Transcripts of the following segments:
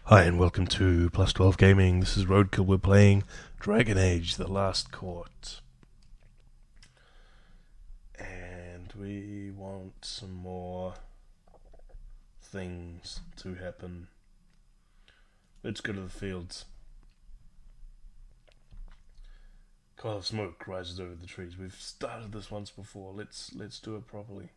Hi and welcome to Plus 12 Gaming. This is Roadkill. We're playing Dragon Age: The Last Court. And we want some more things to happen. Let's go to the fields. A cloud of smoke rises over the trees. We've started this once before. Let's do it properly.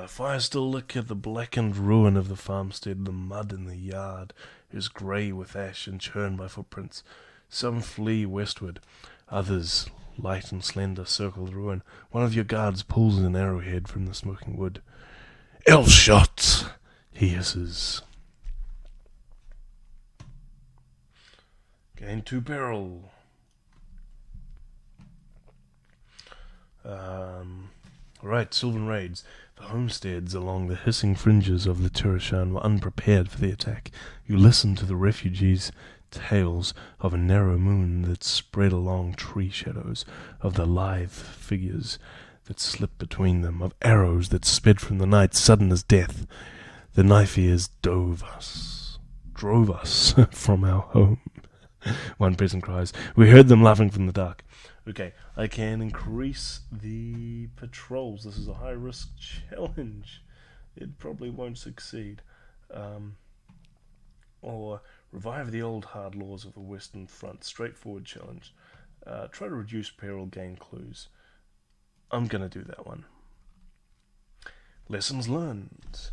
Fire still lick at the blackened ruin of the farmstead. The mud in the yard is grey with ash and churned by footprints. Some flee westward. Others, light and slender, circle the ruin. One of your guards pulls an arrowhead from the smoking wood. "Elf shot!" he hisses. Gain 2 peril. Right, Sylvan raids. The homesteads along the hissing fringes of the Turashan were unprepared for the attack. You listened to the refugees' tales of a narrow moon that spread along tree shadows, of the lithe figures that slipped between them, of arrows that sped from the night, sudden as death. The knife-ears drove us from our home. One person cries. We heard them laughing from the dark. Okay, I can increase the patrols. This is a high-risk challenge. It probably won't succeed. Or revive the old hard laws of the Western Front. Straightforward challenge. Try to reduce peril, gain clues. I'm going to do that one. Lessons learned.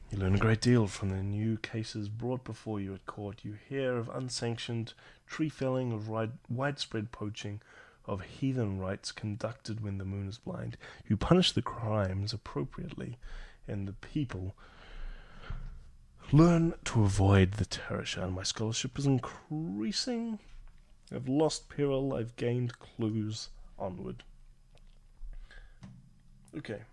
You learn a great deal from the new cases brought before you at court. You hear of unsanctioned tree felling, of widespread poaching, of heathen rites conducted when the moon is blind. You punish the crimes appropriately, and the people learn to avoid the Tarashan. My scholarship is increasing. I've lost peril. I've gained clues. Onward. Okay.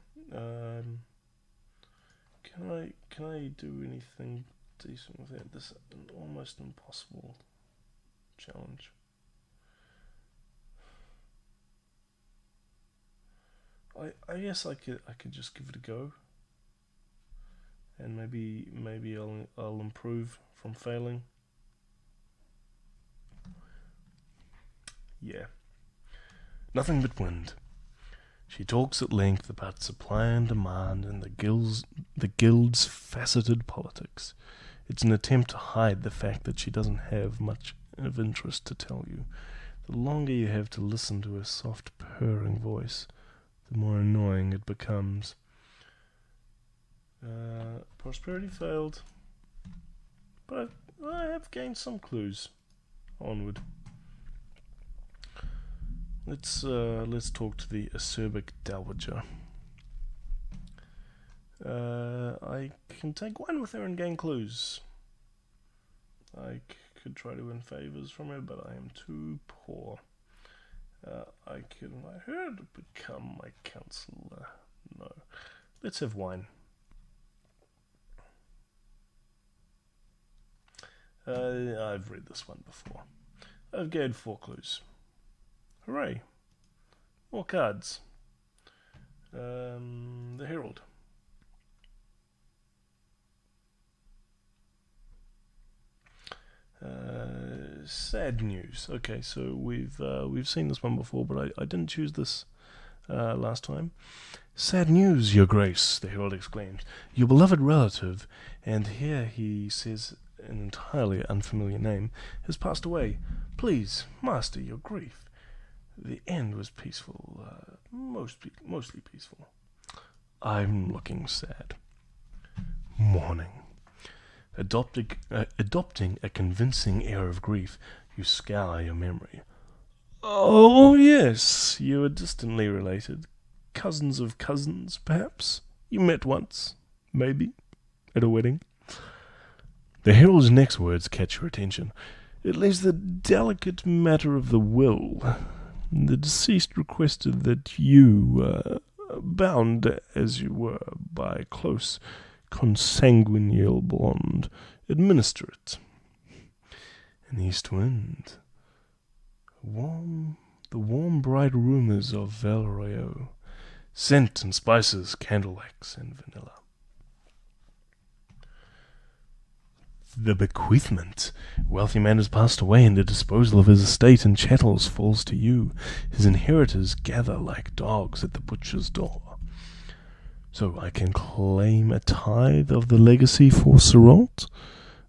Can I do anything decent with it? This is an almost impossible challenge. I guess I could just give it a go, and maybe I'll improve from failing. Yeah. Nothing but wind. She talks at length about supply and demand and the guild's faceted politics. It's an attempt to hide the fact that she doesn't have much of interest to tell you. The longer you have to listen to her soft, purring voice, the more annoying it becomes. Prosperity failed, but I have gained some clues. Onward. Let's talk to the acerbic dowager. I can take wine with her and gain clues. I could try to win favors from her, but I am too poor. I could invite her to become my counselor. No. Let's have wine. I've read this one before. I've gained 4 clues. Hooray. More cards. The Herald. Sad news. Okay, so we've seen this one before, but I didn't choose this last time. Sad news, Your Grace, the Herald exclaims. Your beloved relative, and here he says an entirely unfamiliar name, has passed away. Please, master your grief. The end was peaceful, mostly peaceful. I'm looking sad. Mourning. Adopting a convincing air of grief, you scour your memory. Oh, yes, you are distantly related. Cousins of cousins, perhaps? You met once, maybe, at a wedding. The herald's next words catch your attention. It leaves the delicate matter of the will. The deceased requested that you, bound as you were by a close consanguineal bond, administer it. An east wind. The warm, bright rumours of Valroyo. Scent and spices, candle wax and vanilla. The bequeathment. Wealthy man has passed away, and the disposal of his estate and chattels falls to you. His inheritors gather like dogs at the butcher's door. So I can claim a tithe of the legacy for Serault.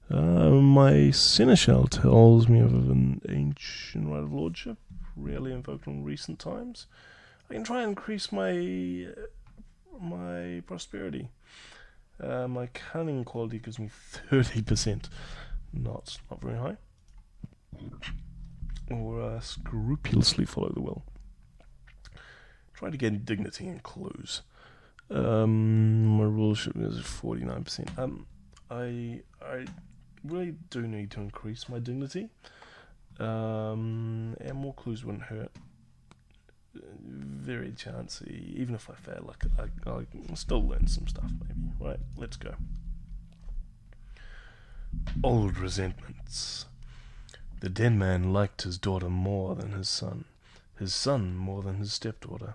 My seneschal tells me of an ancient right of lordship, rarely invoked in recent times. I can try and increase my prosperity. My cunning quality gives me 30%. Not very high. Or scrupulously follow the will. Try to gain dignity and clues. My rulership is 49%. I really do need to increase my dignity. And more clues wouldn't hurt. Very chancy. Even if I fail, I can still learn some stuff, maybe. Right, let's go. Old resentments. The dead man liked his daughter more than his son more than his stepdaughter,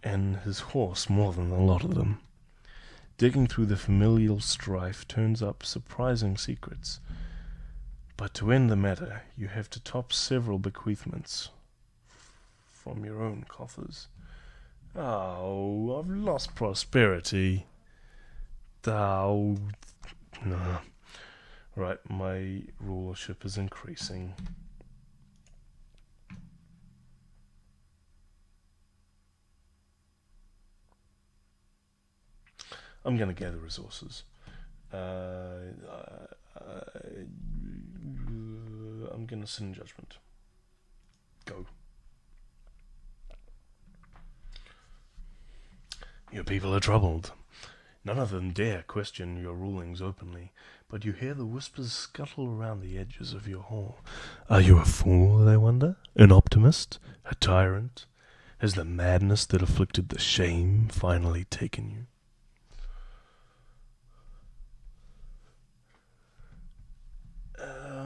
and his horse more than the lot of them. Digging through the familial strife turns up surprising secrets. But to end the matter, you have to top several bequeathments from your own coffers. Oh, I've lost prosperity. Oh, no. Right, my rulership is increasing. I'm going to gather resources. I'm going to sin in judgment. Go. Your people are troubled. None of them dare question your rulings openly, but you hear the whispers scuttle around the edges of your hall. Are you a fool, they wonder? An optimist? A tyrant? Has the madness that afflicted the shame finally taken you?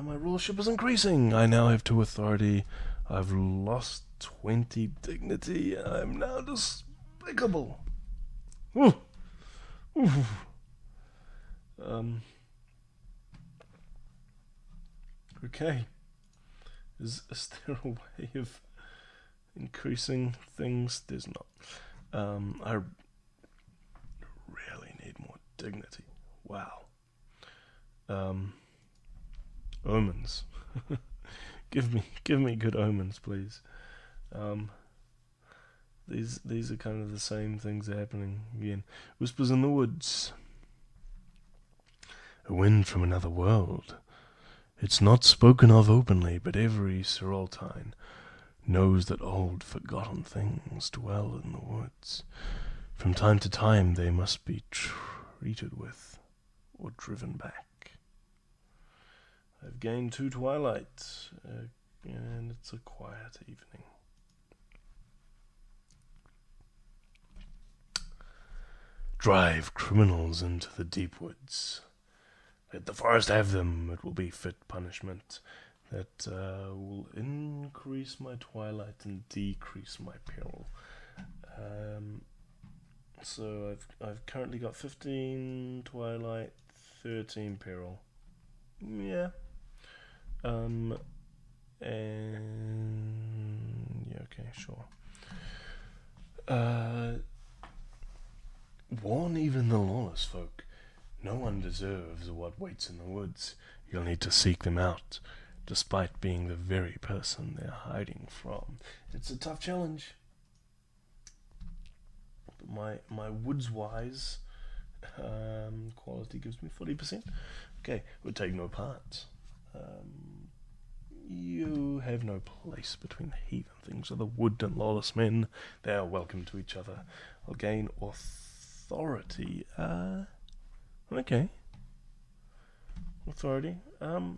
My rulership is increasing. I now have 2 authority. I've lost 20 dignity. I'm now despicable. Ooh. Ooh. Okay. Is there a way of increasing things? There's not. I really need more dignity. Wow. Omens. give me good omens, please. These are kind of the same things happening again. Whispers in the woods. A wind from another world. It's not spoken of openly, but every Seraultine knows that old forgotten things dwell in the woods. From time to time they must be treated with or driven back. I've gained 2 twilight, and it's a quiet evening. Drive criminals into the deep woods. Let the forest have them. It will be fit punishment that will increase my twilight and decrease my peril. So I've currently got 15 twilight, 13 peril. Yeah. And yeah, okay, sure. Warn even the lawless folk. No one deserves what waits in the woods. You'll need to seek them out, despite being the very person they're hiding from. It's a tough challenge. But my woods-wise quality gives me 40%. Okay, we'll take no part. You have no place between the heathen things of the wood and lawless men. They are welcome to each other. I'll gain authority. Okay. Authority. I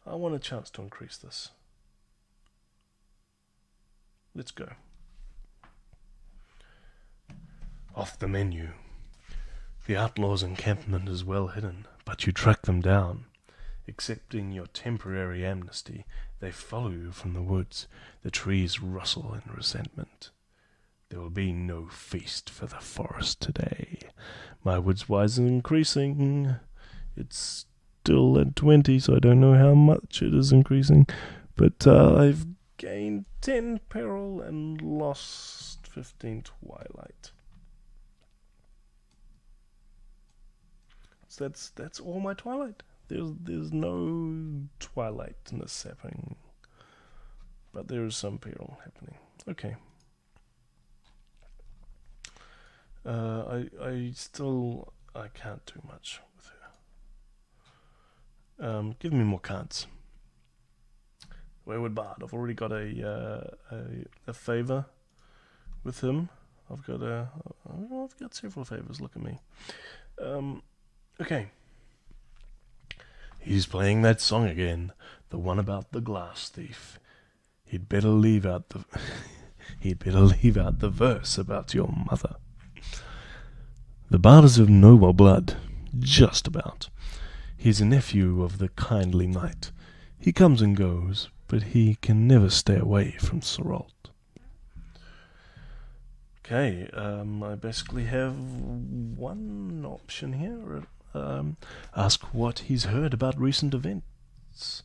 want a chance to increase this. Let's go. Off the menu. The outlaw's encampment is well hidden, but you track them down. Accepting your temporary amnesty, they follow you from the woods. The trees rustle in resentment. There will be no feast for the forest today. My woods wise is increasing. It's still at 20, so I don't know how much it is increasing. But I've gained 10 peril and lost 15 twilight. So that's all my twilight. There's no twilight happening, but there is some peril happening. Okay. I can't do much with her. Give me more cards. Wayward Bard. I've already got a favor with him. I've got several favors. Look at me. Okay. He's playing that song again, the one about the glass thief. He'd better leave out the verse about your mother. The bard is of noble blood, just about. He's a nephew of the kindly knight. He comes and goes, but he can never stay away from Seralt. Okay, I basically have one option here. Ask what he's heard about recent events.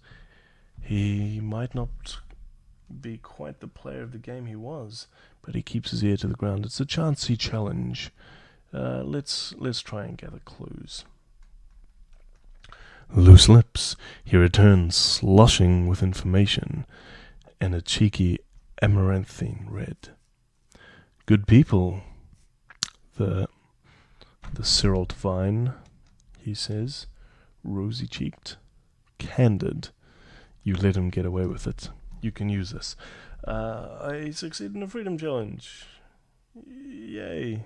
He might not be quite the player of the game he was, but he keeps his ear to the ground. It's a chancy challenge. Let's try and gather clues. Loose lips. He returns, sloshing with information, and a cheeky amaranthine red. Good people. The Seralt vine, he says, rosy-cheeked, candid. You let him get away with it. You can use this. I succeeded in a freedom challenge. Yay.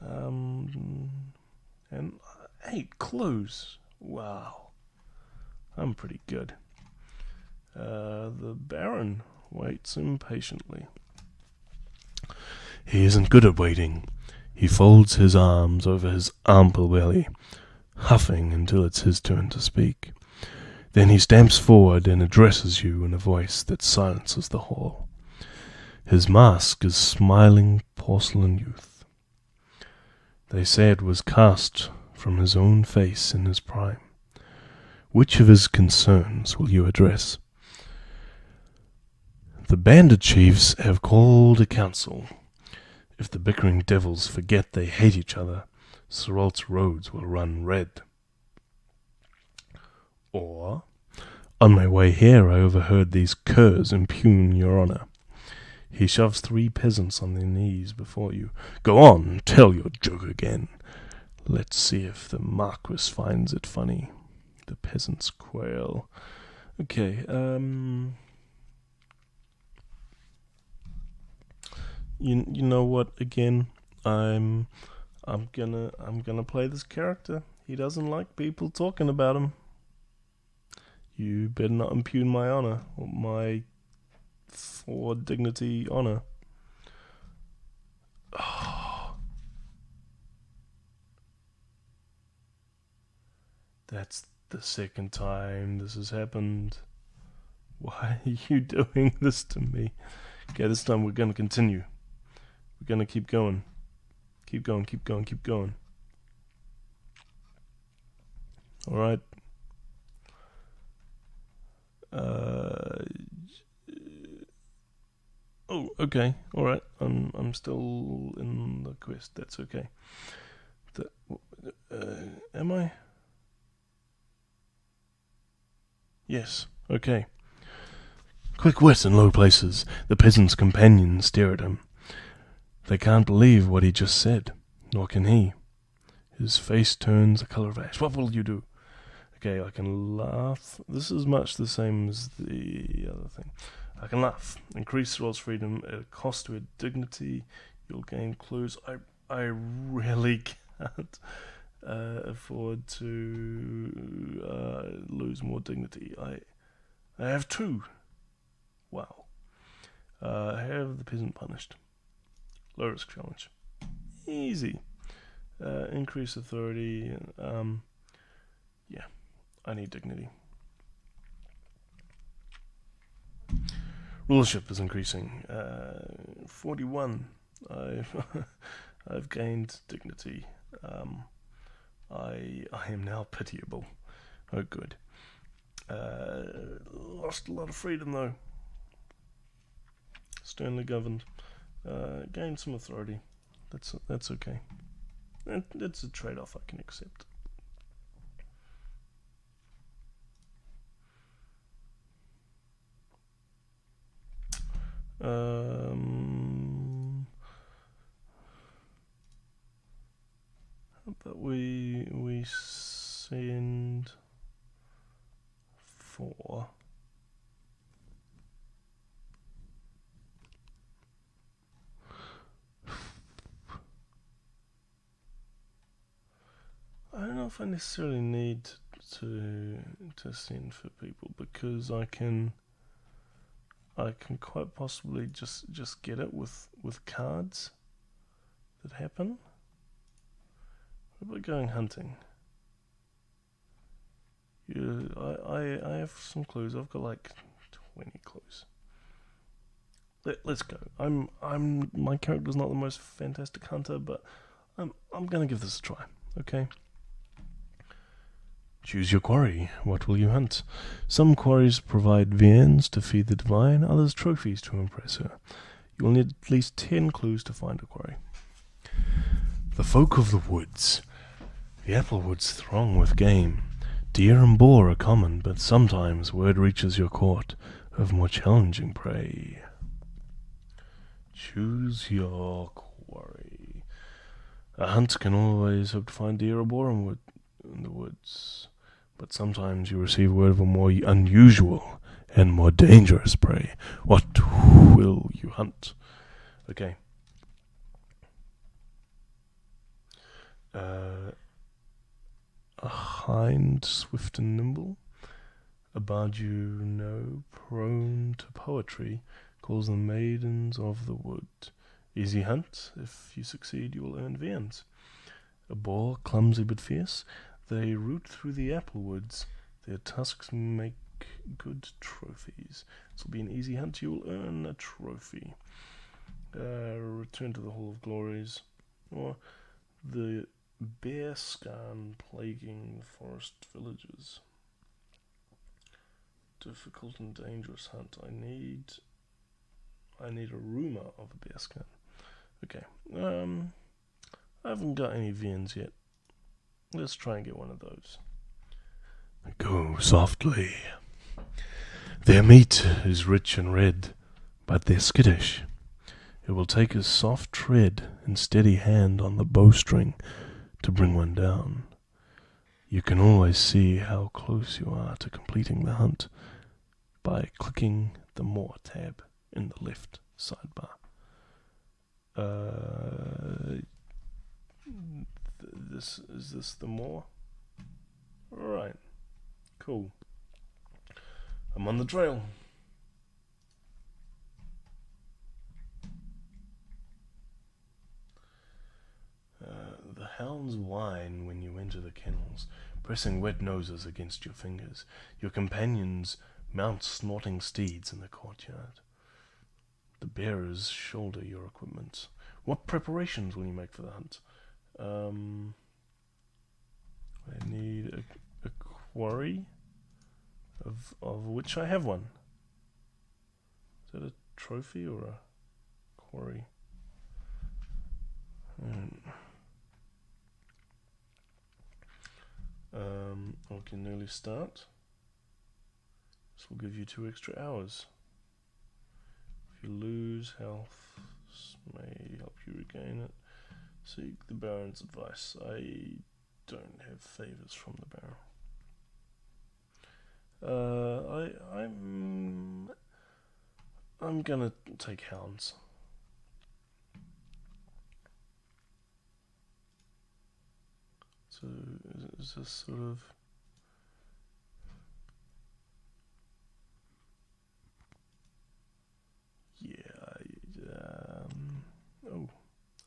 And 8 clues. Wow. I'm pretty good. The Baron waits impatiently. He isn't good at waiting. He folds his arms over his ample belly, huffing until it's his turn to speak. Then he stamps forward and addresses you in a voice that silences the hall. His mask is smiling porcelain youth. They say it was cast from his own face in his prime. Which of his concerns will you address? The bandit chiefs have called a council. If the bickering devils forget they hate each other, Seralt's roads will run red. Or, on my way here I overheard these curs impugn your honour. He shoves 3 peasants on their knees before you. Go on, tell your joke again. Let's see if the Marquis finds it funny. The peasants quail. Okay, You know what? Again, I'm gonna play this character. He doesn't like people talking about him. You better not impugn my honor, or my for dignity honor. Oh. That's the second time this has happened. Why are you doing this to me? Okay, this time we're gonna continue. We're gonna keep going. Keep going, keep going, keep going. Alright. Oh, okay. Alright. I'm still in the quest. That's okay. Am I? Yes. Okay. Quick wit in low places. The peasant's companions stare at him. They can't believe what he just said, nor can he. His face turns the colour of ash. What will you do? Okay, I can laugh. This is much the same as the other thing. I can laugh. Increase Seralt's freedom at a cost to her dignity. You'll gain clues. I really can't afford to lose more dignity. I have 2. Wow. Have the peasant punished. Low risk challenge. Easy. Increase authority. Yeah, I need dignity. Rulership is increasing. 41. I've gained dignity. I am now pitiable. Oh, good. Lost a lot of freedom though. Sternly governed. Gained some authority. That's okay. That's a trade-off I can accept. But we send 4. I don't know if I necessarily need to send for people, because I can quite possibly just get it with cards that happen. What about going hunting? I have some clues. I've got like 20 clues. Let's go. My character's not the most fantastic hunter, but I'm gonna give this a try. Okay. Choose your quarry. What will you hunt? Some quarries provide viands to feed the divine, others trophies to impress her. You will need at least 10 clues to find a quarry. The folk of the woods. The apple woods throng with game. Deer and boar are common, but sometimes word reaches your court of more challenging prey. Choose your quarry. A hunt can always hope to find deer or boar in the woods, but sometimes you receive word of a more unusual and more dangerous prey. What will you hunt? Okay. A hind, swift and nimble, a bard you know, prone to poetry, calls them maidens of the wood. Easy hunt. If you succeed, you will earn viands. A boar, clumsy but fierce, they root through the apple woods. Their tusks make good trophies. This will be an easy hunt. You will earn a trophy. Return to the Hall of Glories. Or the bear scan plaguing the forest villages. Difficult and dangerous hunt. I need a rumor of a bear scan. Okay. I haven't got any viands yet. Let's try and get one of those. Go softly. Their meat is rich and red, but they're skittish. It will take a soft tread and steady hand on the bowstring to bring one down. You can always see how close you are to completing the hunt by clicking the More tab in the left sidebar. Is this the More? Alright, cool. I'm on the trail. The hounds whine when you enter the kennels, pressing wet noses against your fingers. Your companions mount snorting steeds in the courtyard. The bearers shoulder your equipment. What preparations will you make for the hunt? I need a quarry, of which I have one. Is that a trophy or a quarry? I can nearly start. This will give you 2 extra hours. If you lose health, this may help you regain it. Seek the Baron's advice. I don't have favors from the Baron. I'm gonna take hounds. So is this sort of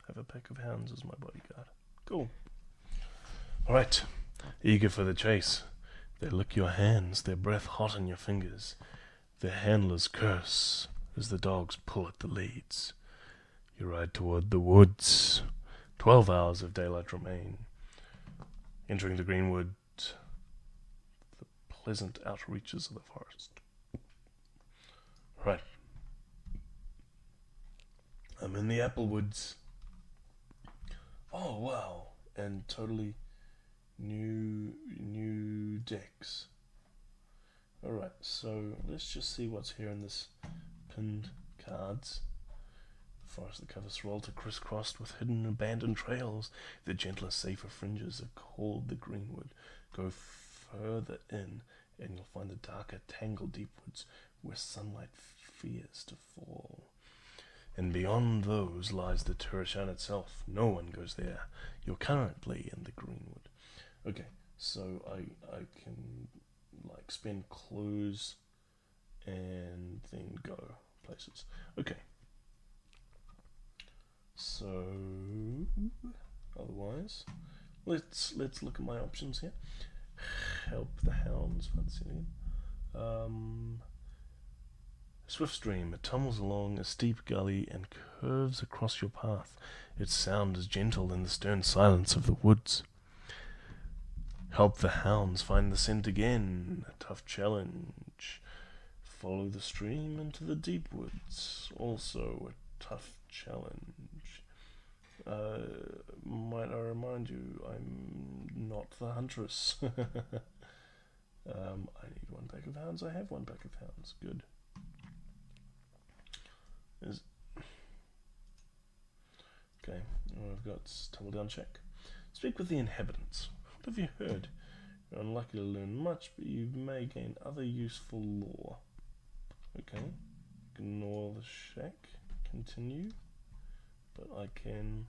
have a pack of hounds as my bodyguard. Cool. Alright, eager for the chase. They lick your hands, their breath hot on your fingers. Their handlers curse as the dogs pull at the leads. You ride toward the woods. 12 hours of daylight remain. Entering the greenwood, the pleasant outreaches of the forest. Right. I'm in the apple woods. Oh, wow. And totally new decks. Alright, so let's just see what's here in this pinned cards. The forest that covers Ralta crisscrossed with hidden abandoned trails. The gentler, safer fringes are called the greenwood. Go further in and you'll find the darker, tangled deep woods where sunlight fears to fall. And beyond those lies the Turishan itself. No one goes there. You're currently in the greenwood. Okay, so I can spend clues and then go places. Okay. So otherwise, let's look at my options here. Help the hounds, Swift stream. It tumbles along a steep gully and curves across your path. Its sound is gentle in the stern silence of the woods. Help the hounds find the scent again. A tough challenge. Follow the stream into the deep woods. Also a tough challenge. Might I remind you, I'm not the huntress. I need one pack of hounds. I have one pack of hounds. Good. Okay, I've got tumble down check. Speak with the inhabitants. What have you heard? You're unlikely to learn much, but you may gain other useful lore. Okay, ignore the shack. Continue. But I can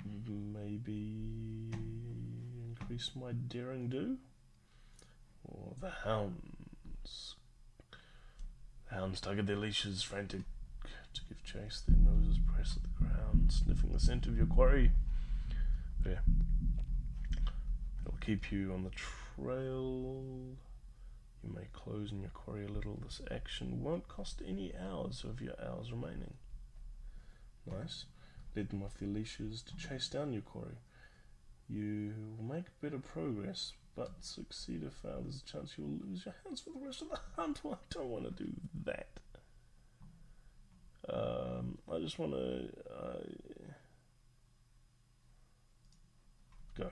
maybe increase my daring do. Or the hounds. The hounds tug at their leashes, frantic to give chase. Their noses press at the ground, sniffing the scent of your quarry. There. It'll keep you on the trail. You may close in your quarry a little. This action won't cost any hours of your hours remaining. Nice. Lead them off their leashes to chase down your quarry. You will make better progress, but succeed or fail, there's a chance you'll lose your hands for the rest of the hunt. Well, I don't want to do that. I just want to go.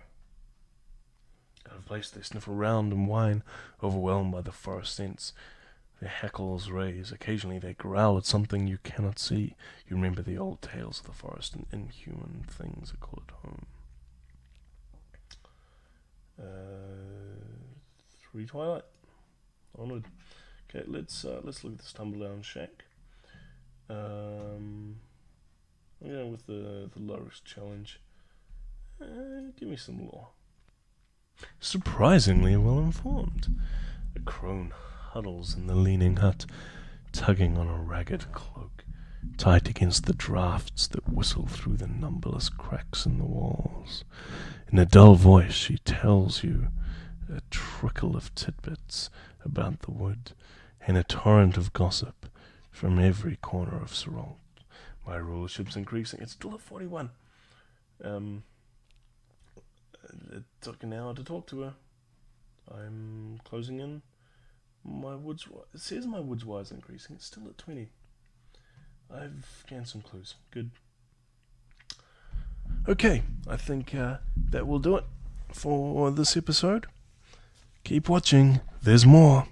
Out of place, they sniff around and whine, overwhelmed by the forest scents. Their hackles raise. Occasionally they growl at something you cannot see. You remember the old tales of the forest and inhuman things that call it home. 3 twilight. Onward. Okay, let's look at this tumble down shack. I'm going with the lowest challenge. Give me some lore. Surprisingly well informed. A crone huddles in the leaning hut, tugging on a ragged cloak, tight against the drafts that whistle through the numberless cracks in the walls. In a dull voice she tells you a trickle of tidbits about the wood, and a torrent of gossip from every corner of Seralt. My rulership's increasing. It's still at 41. It took an hour to talk to her. I'm closing in. It says my woods wise increasing. It's still at 20. I've gained some clues. Good. Okay, I think that will do it for this episode. Keep watching. There's more.